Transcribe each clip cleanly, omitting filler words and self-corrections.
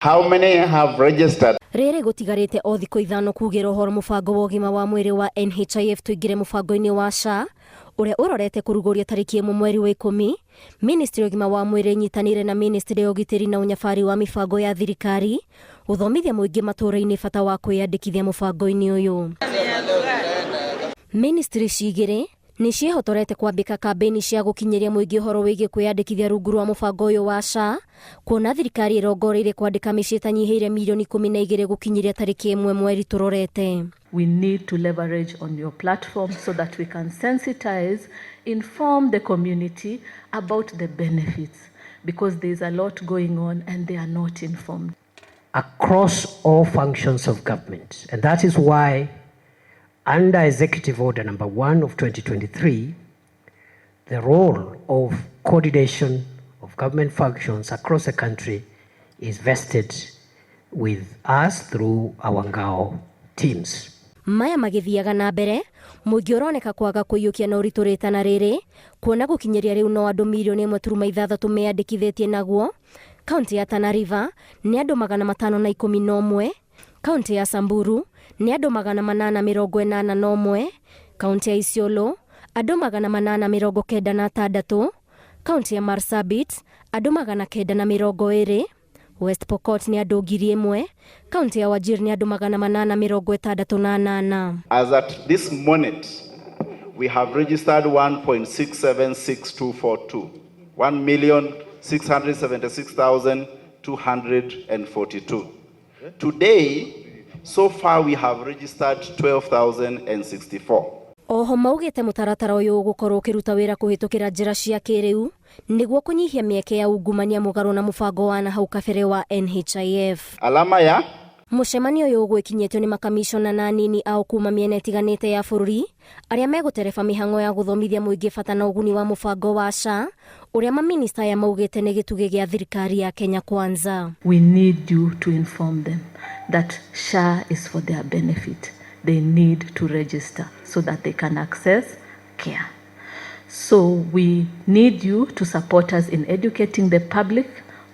How many have registered? Rere gutigarite o thikũ ithano kuugĩra ũhoro mũbango wa ũgima wa mwĩrĩ wa NHIF tuigire mũbango-inĩ wa SHA ũrĩa ũrorete kũrugũria tarĩki 1 mweri wa 10. Ministry ya ũgima wa mwĩrĩ nyitanĩire na Ministry ya ũgitĩri na ũnyabari wa mĩbango ya thirikari gũthomithia mũingĩ matũũra-inĩ bata wa kwĩyandĩkithia mũbango-inĩ ũyũ. Ministry cigĩrĩ nĩ ciehotorete kwambĩka kambĩini cia gũkinyĩria mũingĩ ũhoro wĩgiĩ kwĩyandĩkithia rungu rwa mũbango ũyũ wa SHA, kuona thirikari ĩrongoreirie kwandĩka mĩciĩ ĩtanyihĩire milioni 12 gũkinyĩria tarĩki 1 mweri tũrorete. We need to leverage on your platform so that we can sensitize, inform the community about the benefits, because there's a lot going on and they are not informed. Across all functions of government, and that is why under Executive Order number 1 of 2023, the role of coordination of government functions across the country is vested with us through our Ngao teams. Maya magithiaga na mbere, mũingĩ ũroneka kwaga kũiyũkia na ũritũ rĩtana rĩrĩ, kuona gũkinyĩria rĩu no andũ milioni 1.6 meyandĩkithĩtie naguo. Kaunti ya Tana River nĩ andũ 511, kaunti ya Samburu nĩ andũ 881, kaunti ya Isiolo andũ 896, kaunti ya Marsabit andũ 920, West Pokot nĩ andũ 1000, kaunti ya Wajir nĩ andũ 868. As at this moment, we have registered 1.676242, 1,676,242. Today, so far we have registered 12,064. Oho maugĩte mũtaratara ũyũ ũgũkorwo ũkĩruta wĩra kũhĩtũkĩra njĩra cia kĩrĩu nĩguo kũnyihia mĩeke ya ungumania mũgarũ na mũbango wa na hau kabere wa NHIF. Alama ya mũcemanio ũyũ ũgwĩkinyĩtio nĩ makamishona na nini ao kuma mĩena ĩtiganĩte ya bũrũri arĩa megũtereba mĩhang'o ya gũthomithia mũingĩ bata na ũguni wa mũbango wa SHA ũrĩa maminista aya maugĩte nĩ gĩtugĩ gĩa thirikari ya Kenya Kwanza. We need you to inform them that SHA is for their benefit. They need to register so that they can access care. So we need you to support us in educating the public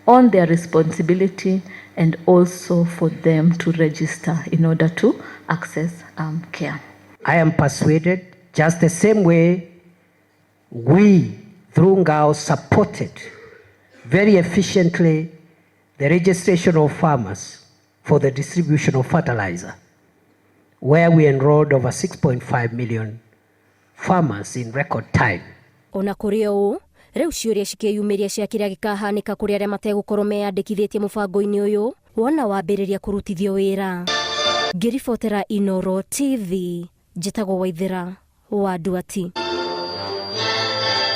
on their responsibility and also for them to register in order to access care. I am persuaded, just the same way we, through Ngao, supported very efficiently the registration of farmers for the distribution of fertilizer, where we enrolled over 6.5 million farmers in record time. Ona kũrio ũũ, rĩu ciũria cikĩyumĩria cia kĩrĩa gĩkahanĩka kũrĩ arĩa mategũkorwo meyandĩkithĩtie mũbango-inĩ ũyũ wona wambĩrĩria kũrutithio wĩra. Ngĩribotera Inoro TV, njĩtagwo Waithĩra wa Nduati.